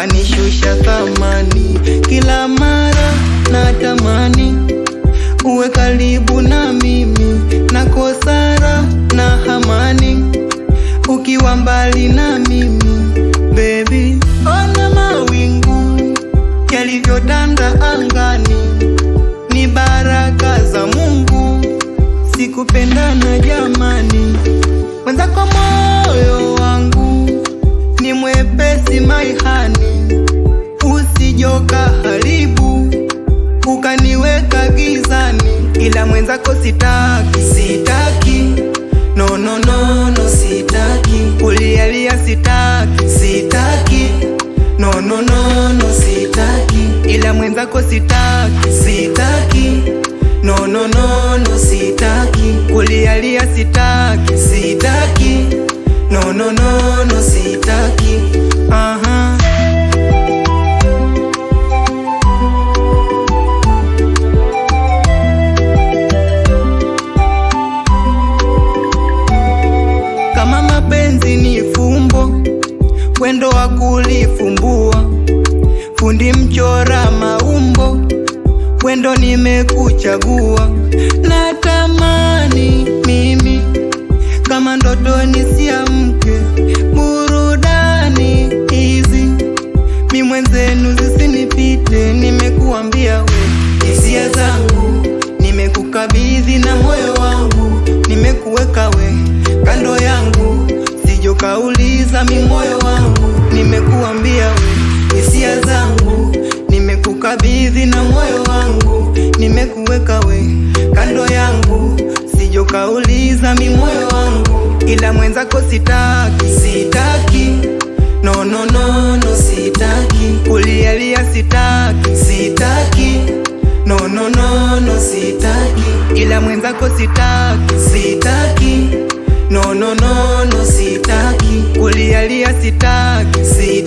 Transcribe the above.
kanishusha thamani. Kila mara natamani uwe karibu na mimi, nakosara na amani ukiwa mbali na mimi. Baby, ona mawingu yalivyotanda angani, ni baraka za Mungu, sikupendana jamani. Mwenzako moyo wangu ni mwepesi maihani, usijoka haribu ukaniweka gizani. Ila mwenzako sitaki, sitaki, no no no no, sitaki. Ulialia sitaki, sitaki, no no no no, sitaki. Ila mwenzako sitaki, sitaki, no no no no, sitaki. Ulialia sitaki, sitaki, no no no no, sitaki. Kama mapenzi ni fumbo, wendo wa kulifumbua, fundi mchora maumbo, wendo nimekuchagua. Natamani mimi kama ndoto nisiamke, burudani hizi mi mwenzenu zisinipite. Nimekuambia we hisia zangu, nimekukabidhi na moyo wangu, nimekuweka we kando yangu, sijokauliza mi moyo wangu. Nimekuambia we hisia zangu, nimekukabidhi na moyo wangu, nimekuweka we kando yangu, sijokauliza mi moyo wangu. Ila mwenzako sitaki, sitaki, no no no no, sitaki. Ulialia sitaki, sitaki, no no no no, sitaki. Ila mwenzako sitaki, sitaki, no no no no, sitaki. Ulialia sitaki, sitaki.